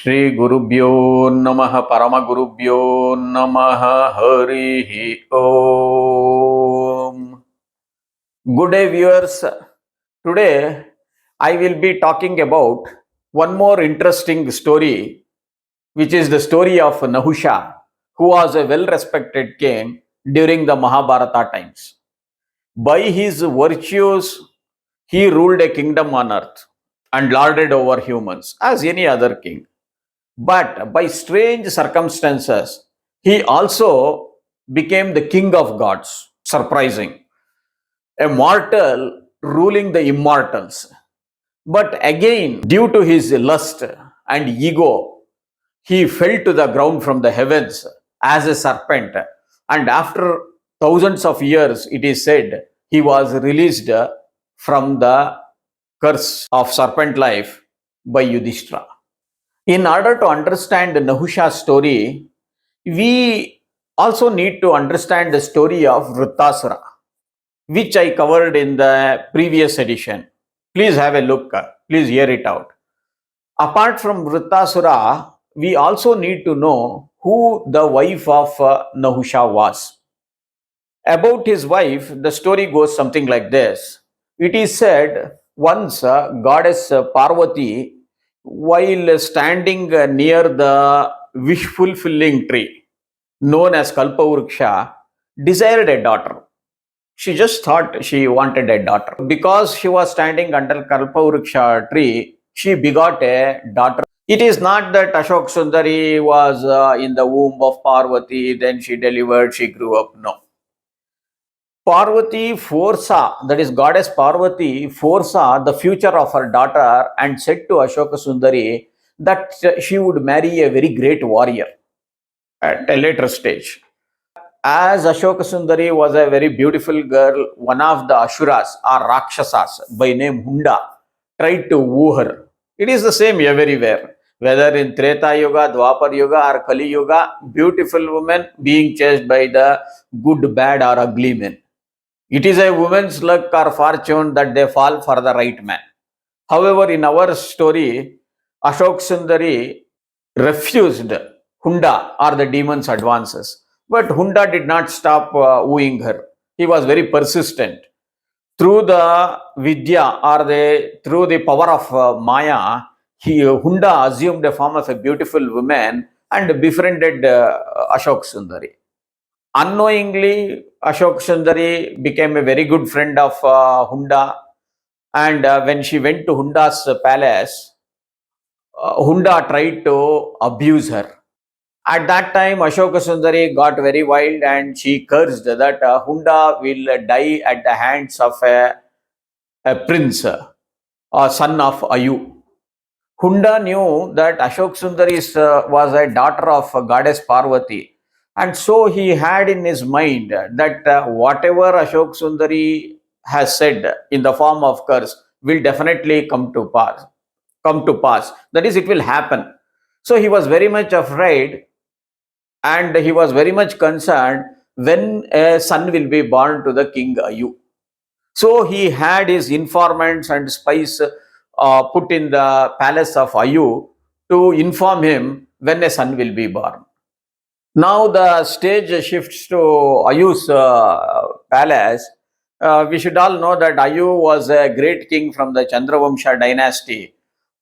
ಶ್ರೀ ಗುರುಭ್ಯೋ ನಮಃ ಪರಮಗುರುಭ್ಯೋ ನಮಃ ಹರಿ ಓಂ. Good day viewers. Today I will be talking about one more interesting story, which is the story of Nahusha, who was a well-respected king during the Mahabharata times. By his virtues, he ruled a kingdom on earth and lorded over humans as any other king. But by strange circumstances, he also became the king of gods. Surprising. A mortal ruling the immortals. But again, due to his lust and ego, he fell to the ground from the heavens as a serpent. And after thousands of years, it is said, he was released from the curse of serpent life by Yudhistra. In order to understand Nahusha's story, we also need to understand the story of Vrittasura, which I covered in the previous edition. Please have a look. Please hear it out. Apart from Vrittasura, we also need to know who the wife of Nahusha was. About his wife, the story goes something like this. It is said once goddess Parvati, while standing near the wish fulfilling tree known as Kalpavruksha, desired a daughter. She just thought she wanted a daughter. Because she was standing under Kalpavruksha tree, she begot a daughter. It is not that Ashok Sundari was in the womb of Parvati, then she delivered, she grew up. No. Parvati foresaw, that is goddess Parvati foresaw the future of her daughter and said to Ashoka Sundari that she would marry a very great warrior at a later stage. As Ashoka Sundari was a very beautiful girl, one of the Asuras or Rakshasas by name Hunda tried to woo her. It is the same everywhere. Whether in Treta Yuga, Dwapar Yuga or Kali Yuga, beautiful women being chased by the good, bad or ugly men. It is a woman's luck or fortune that they fall for the right man. However, in our story, Ashok Sundari refused Hunda or the demon's advances. But Hunda did not stop wooing her. He was very persistent. Through the Vidya or through the power of Maya, Hunda assumed the form of a beautiful woman and befriended Ashok Sundari. Unknowingly, Ashok Sundari became a very good friend of Hunda, and when she went to Hunda's palace, Hunda tried to abuse her. At that time, Ashoka Sundari got very wild and she cursed that Hunda will die at the hands of a prince, a son of Ayu. Hunda knew that Ashok Sundari was a daughter of goddess Parvati. And so he had in his mind that whatever Ashok Sundari has said in the form of curse will definitely come to pass. That is, it will happen. So he was very much afraid and he was very much concerned when a son will be born to the king Ayu. So he had his informants and spies put in the palace of Ayu to inform him when a son will be born. Now the stage shifts to Ayu's palace. We should all know that Ayu was a great king from the Chandravamsha dynasty.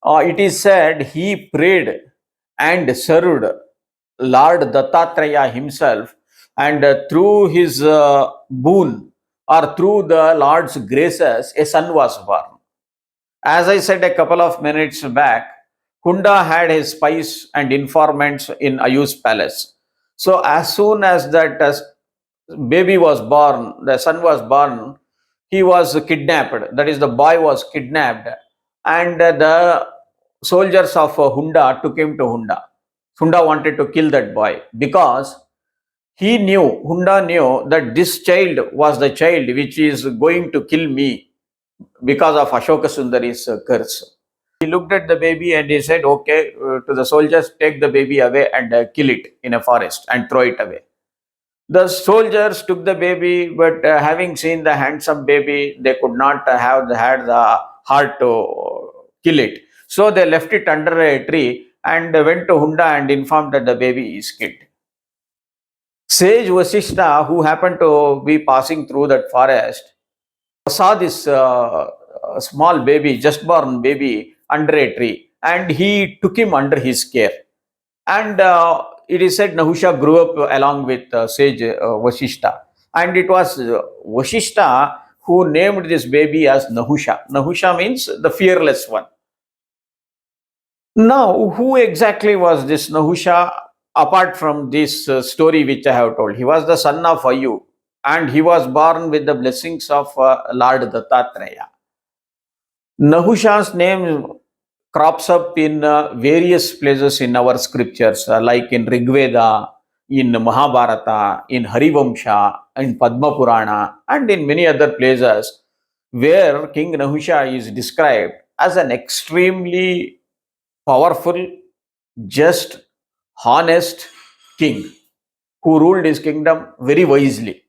It is said he prayed and served Lord Dattatreya himself, and through his boon or through the Lord's graces, a son was born. As I said a couple of minutes back, Hunda had his spies and informants in Ayu's palace. So as soon as that baby was born, the son was born, he was kidnapped. That is, the boy was kidnapped, and the soldiers of Hunda took him to Hunda. Hunda wanted to kill that boy because Hunda knew that this child was the child which is going to kill me because of Ashoka Sundari's curse. He looked at the baby and he said, okay, to the soldiers, take the baby away and kill it in a forest and throw it away. The soldiers took the baby, but having seen the handsome baby, they could not have had the heart to kill it. So they left it under a tree and went to Hunda and informed that the baby is killed. Sage Vasishta, who happened to be passing through that forest, saw this small baby, just born baby, under a tree, and he took him under his care. And it is said Nahusha grew up along with sage Vasishta. And it was Vasishta who named this baby as Nahusha. Nahusha means the fearless one. Now, who exactly was this Nahusha apart from this story which I have told? He was the son of Ayu, and he was born with the blessings of Lord Dattatreya. Nahusha's name crops up in various places in our scriptures, like in Rigveda, in Mahabharata, in Harivamsha, in Padma Purana, and in many other places where King Nahusha is described as an extremely powerful, just, honest king who ruled his kingdom very wisely.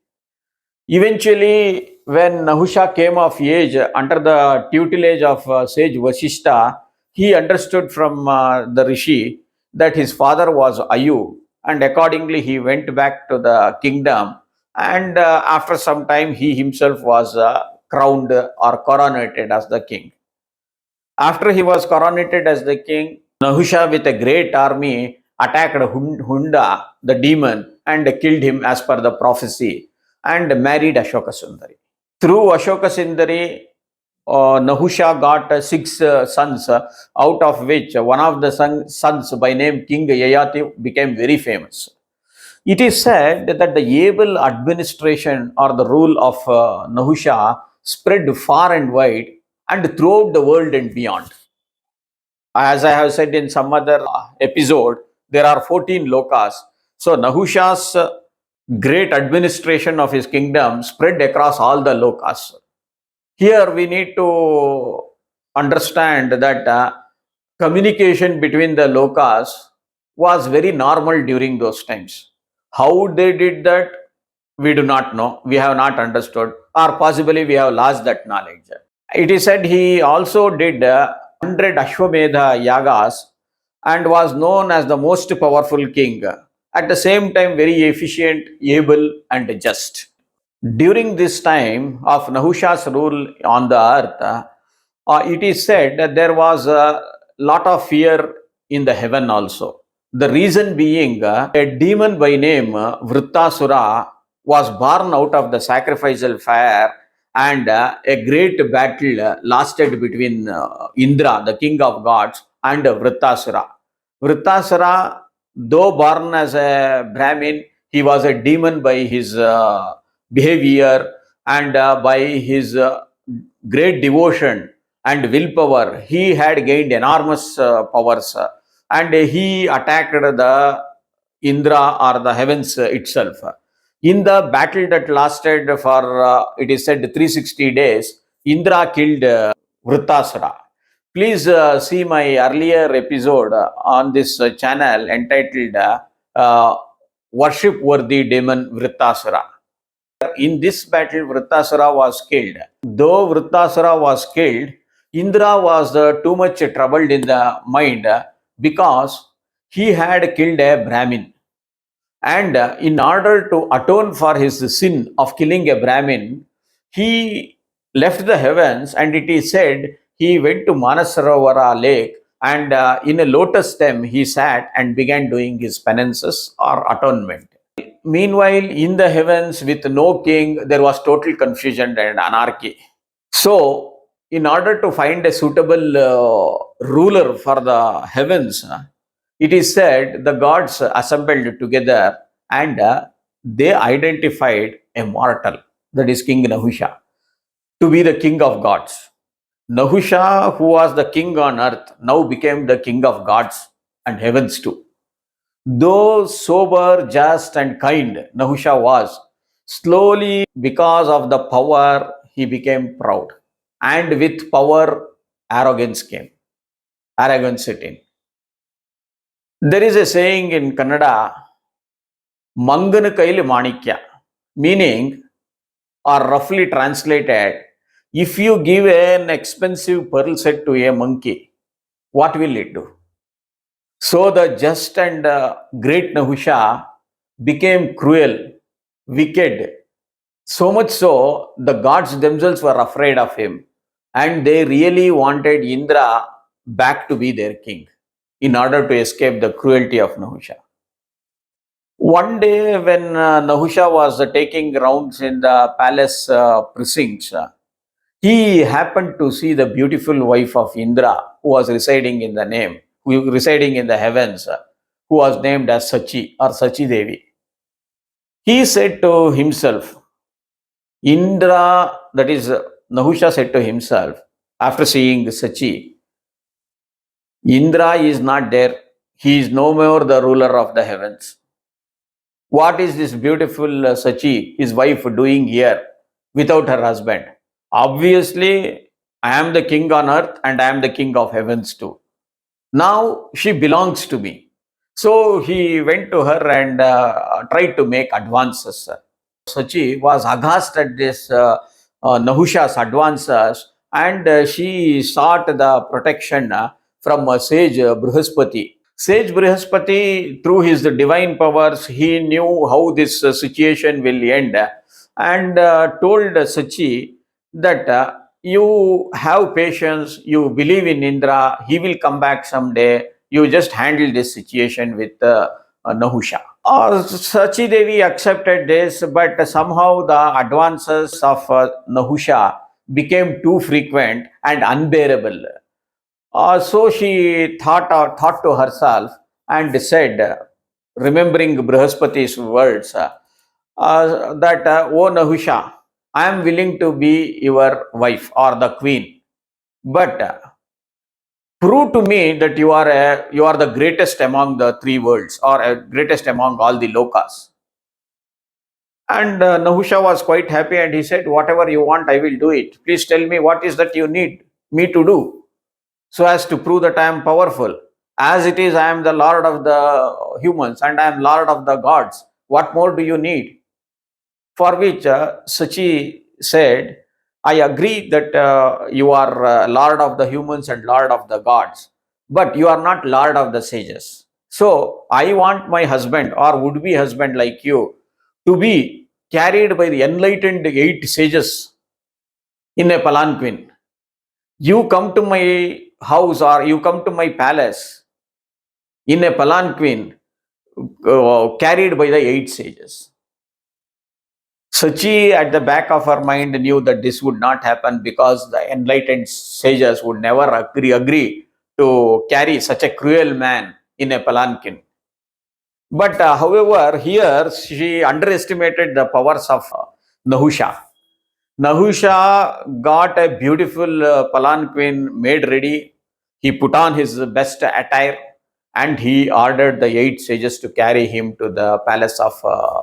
Eventually, when Nahusha came of age under the tutelage of sage Vasishta, he understood from the Rishi that his father was Ayu, and accordingly he went back to the kingdom. And after some time, he himself was crowned or coronated as the king. After he was coronated as the king, Nahusha with a great army attacked Hunda, the demon, and killed him as per the prophecy, and married Ashoka Sundari. Through Ashoka Sundari, Nahusha got six sons, out of which one of the sons by name King Yayati became very famous. It is said that the able administration or the rule of Nahusha spread far and wide and throughout the world and beyond. As I have said in some other episode, there are 14 lokas. So Nahusha's great administration of his kingdom spread across all the lokas. Here we need to understand that communication between the lokas was very normal during those times. How they did that, we do not know. We have not understood, or possibly we have lost that knowledge. It is said he also did 100 Ashwamedha yagas and was known as the most powerful king. At the same time, very efficient, able, and just. During this time of Nahusha's rule on the earth, it is said that there was a lot of fear in the heaven also. The reason being, a demon by name Vrittasura was born out of the sacrificial fire, and a great battle lasted between Indra, the king of gods, and Vrittasura. Vrittasura, though born as a Brahmin, he was a demon by his behavior, and by his great devotion and willpower. He had gained enormous powers, and he attacked the Indra or the heavens itself. In the battle that lasted for, it is said, 360 days, Indra killed Vrittasura. Please see my earlier episode on this channel entitled Worship Worthy Demon Vrittasura. In this battle, Vrittasura was killed. Though Vrittasura was killed, Indra was too much troubled in the mind because he had killed a Brahmin. And in order to atone for his sin of killing a Brahmin, he left the heavens, and it is said he went to Manasarovara lake, and in a lotus stem he sat and began doing his penances or atonement. Meanwhile, in the heavens with no king, there was total confusion and anarchy. So, in order to find a suitable ruler for the heavens, it is said the gods assembled together, and they identified a mortal, that is King Nahusha, to be the king of gods. Nahusha, who was the king on earth, now became the king of gods and heavens too. Though sober, just, and kind Nahusha was, slowly, because of the power, he became proud. And with power, arrogance came. Arrogance set in. There is a saying in Kannada, Mangana Kaili Manikya, meaning, or roughly translated, if you give an expensive pearl set to a monkey, what will it do? So the just and great Nahusha became cruel, wicked, so much so the gods themselves were afraid of him, and they really wanted Indra back to be their king in order to escape the cruelty of Nahusha. One day, when Nahusha was taking rounds in the palace precincts, he happened to see the beautiful wife of Indra, who was residing in the heavens, who was named as Sachi or Sachi Devi. He said to himself, Indra, that is, Nahusha said to himself, after seeing Sachi, Indra is not there. He is no more the ruler of the heavens. What is this beautiful Sachi, his wife, doing here without her husband? Obviously, I am the king on earth and I am the king of heavens too. Now she belongs to me. So he went to her and tried to make advances. Sachi was aghast at this Nahusha's advances, and she sought the protection from sage Brihaspati. Sage Brihaspati, through his divine powers, he knew how this situation will end, and told Sachi that you have patience, you believe in Indra, he will come back someday. You just handle this situation with Nahusha. Sachi Devi accepted this, but somehow the advances of Nahusha became too frequent and unbearable. So she thought to herself and said, remembering Brihaspati's words, that, "O Nahusha, I am willing to be your wife or the queen, but prove to me that you are the greatest among the three worlds or greatest among all the lokas." And Nahusha was quite happy and he said, whatever you want, I will do it. Please tell me what is that you need me to do so as to prove that I am powerful. As it is, I am the lord of the humans and I am lord of the gods. What more do you need? For which Sachi said, I agree that you are lord of the humans and lord of the gods, but you are not lord of the sages. So I want my husband or would be husband like you to be carried by the enlightened eight sages in a palanquin. You come to my house or you come to my palace in a palanquin carried by the eight sages. Sachi, at the back of her mind, knew that this would not happen because the enlightened sages would never agree to carry such a cruel man in a palanquin. But however, here she underestimated the powers of Nahusha. Nahusha got a beautiful palanquin made ready. He put on his best attire and he ordered the eight sages to carry him to the palace of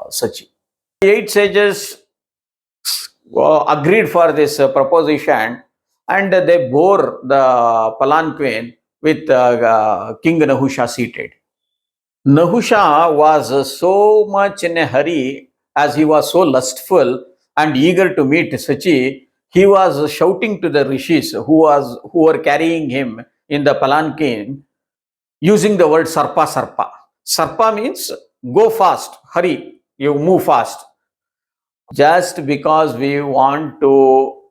Sachi. The eight sages agreed for this proposition and they bore the palanquin with King Nahusha seated. Nahusha was so much in a hurry as he was so lustful and eager to meet Sachi. He was shouting to the rishis who were carrying him in the palanquin using the word sarpa sarpa. Sarpa means go fast, hurry, you move fast. Just because we want to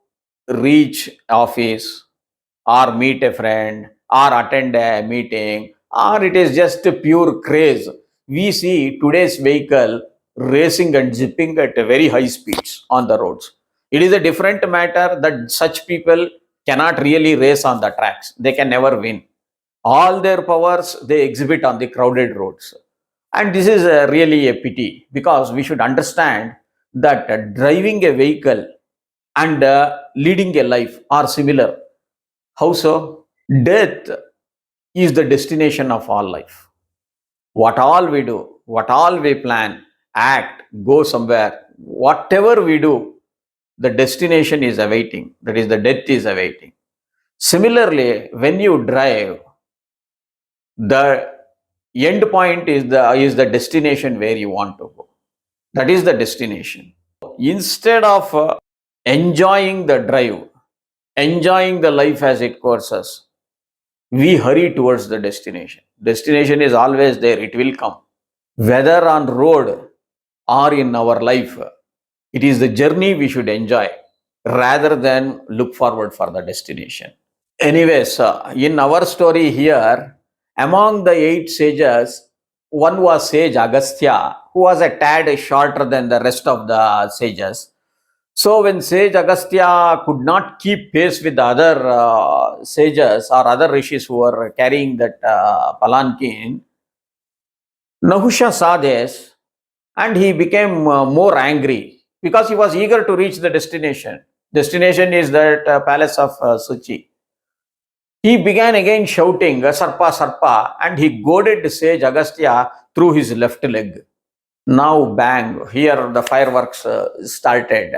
reach office or meet a friend or attend a meeting or it is just a pure craze, we see today's vehicle racing and zipping at a very high speeds on the roads. It is a different matter that such people cannot really race on the tracks. They can never win. All their powers they exhibit on the crowded roads. And this is really a pity because we should understand that driving a vehicle and leading a life are similar. How so? Death is the destination of all life. What all we do, what all we plan, act, go somewhere, whatever we do, the destination is awaiting. That is, the death is awaiting. Similarly, when you drive, the end point is the destination where you want to go. That is the destination. Instead of enjoying the drive, enjoying the life as it courses, we hurry towards the destination. Destination is always there, it will come. Whether on road or in our life, it is the journey we should enjoy rather than look forward for the destination. Anyways, in our story here, among the 8 sages, one was sage Agastya, who was a tad shorter than the rest of the sages. So when sage Agastya could not keep pace with the other sages or other rishis who were carrying that palanquin, Nahusha saw this and he became more angry because he was eager to reach the destination. Destination is that palace of Suchi. He began again shouting, Sarpa, Sarpa, and he goaded sage Agastya through his left leg. Now, bang, here the fireworks started.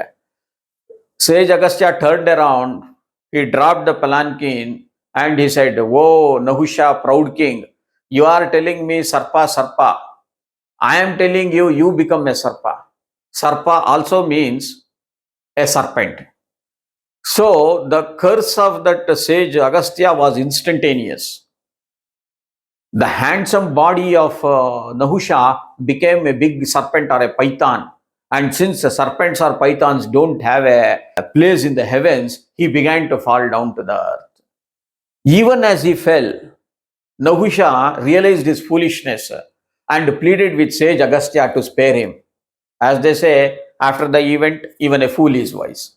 Sage Agastya turned around, he dropped the palanquin, and he said, Whoa, Nahusha, proud king, you are telling me Sarpa, Sarpa. I am telling you, you become a Sarpa. Sarpa also means a serpent. So the curse of that sage Agastya was instantaneous. The handsome body of Nahusha became a big serpent or a python. And since the serpents or pythons don't have a place in the heavens, he began to fall down to the earth. Even as he fell, Nahusha realized his foolishness and pleaded with sage Agastya to spare him. As they say, after the event, even a fool is wise.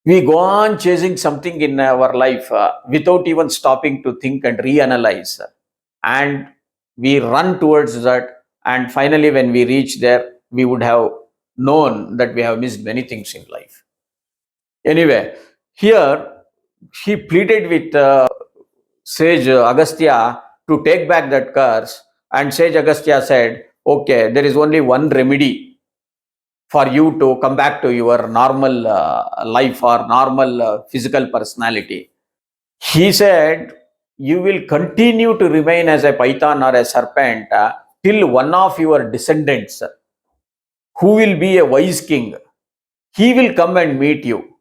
We go on chasing something in our life without even stopping to think and reanalyze. And we run towards that. And finally, when we reach there, we would have known that we have missed many things in life. Anyway, here he pleaded with sage Agastya to take back that curse. And sage Agastya said, okay, there is only one remedy for you to come back to your normal life or normal physical personality. He said, you will continue to remain as a python or a serpent till one of your descendants, who will be a wise king, he will come and meet you.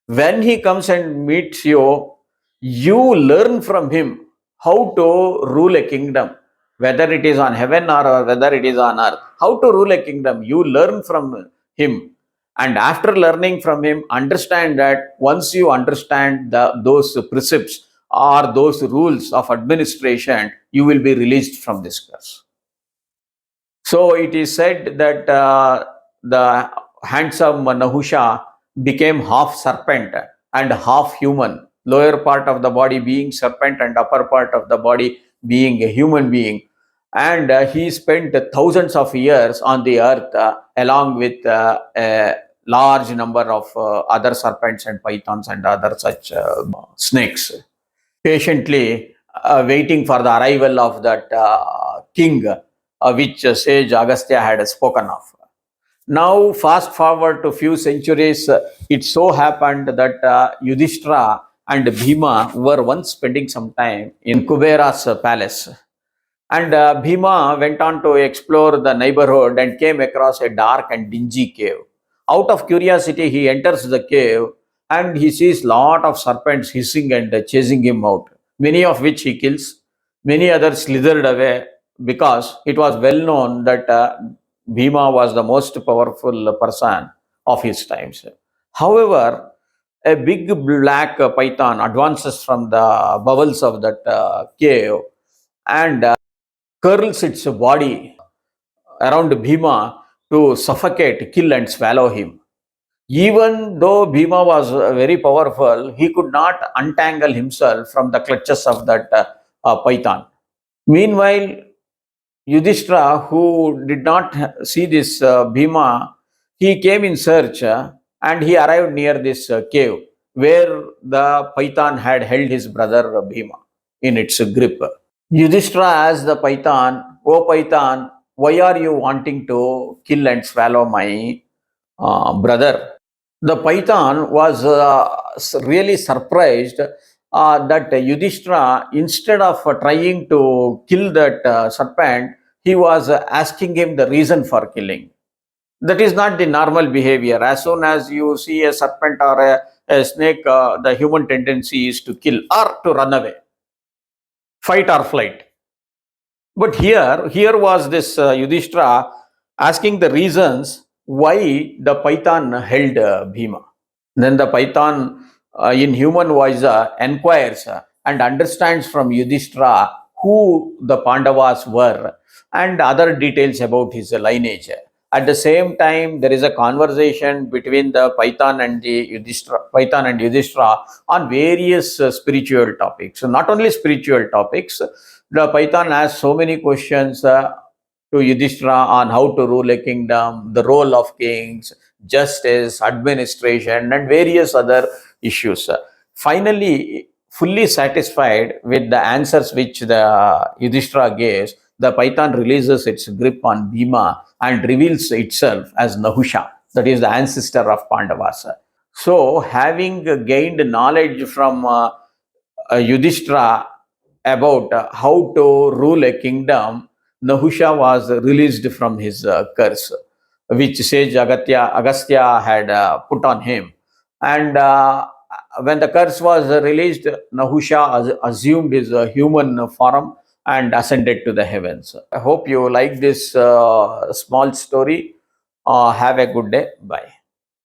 When he comes and meets you, you learn from him how to rule a kingdom, whether it is on heaven or whether it is on earth. How to rule a kingdom, you learn from him. And after learning from him, understand that once you understand those precepts or those rules of administration, you will be released from this curse. So it is said that the handsome Nahusha became half serpent and half human, lower part of the body being serpent and upper part of the body being a human being. And he spent thousands of years on the earth along with a large number of other serpents and pythons and other such snakes, patiently waiting for the arrival of that king which sage Agastya had spoken of. Now, fast forward to few centuries, it so happened that Yudhistra and Bhima were once spending some time in Kubera's palace. And Bhima went on to explore the neighborhood and came across a dark and dingy cave. Out of curiosity, he enters the cave and he sees lot of serpents hissing and chasing him out, many of which he kills. Many others slithered away because it was well known that Bhima was the most powerful person of his times. However, a big black python advances from the bowels of that cave and curls its body around Bhima to suffocate, kill, and swallow him. Even though Bhima was very powerful, he could not untangle himself from the clutches of that python. Meanwhile, Yudhistra, who did not see this Bhima, he came in search and he arrived near this cave where the python had held his brother Bhima in its grip. Yudhisthira asked the python, "O python, why are you wanting to kill and swallow my brother?" The python was really surprised that Yudhisthira, instead of trying to kill that serpent, he was asking him the reason for killing. That is not the normal behavior. As soon as you see a serpent or a snake, the human tendency is to kill or to run away, fight or flight. But here was this Yudhistra asking the reasons why the Python held Bhima. Then the Python, in human voice, enquires and understands from Yudhisthira who the Pandavas were and other details about his lineage. At the same time, there is a conversation between the Python and Yudhisthira on various spiritual topics. So not only spiritual topics, the Python has so many questions to Yudhishthira on how to rule a kingdom, the role of kings, justice, administration, and various other issues. Finally, fully satisfied with the answers which the Yudhishthira gives, the Python releases its grip on Bhima and reveals itself as Nahusha, that is the ancestor of Pandavas. So, having gained knowledge from Yudhishthira about how to rule a kingdom, Nahusha was released from his curse, which sage Agastya had put on him. And when the curse was released, Nahusha assumed his human form and ascended to the heavens. I hope you like this small story. Have a good day. Bye.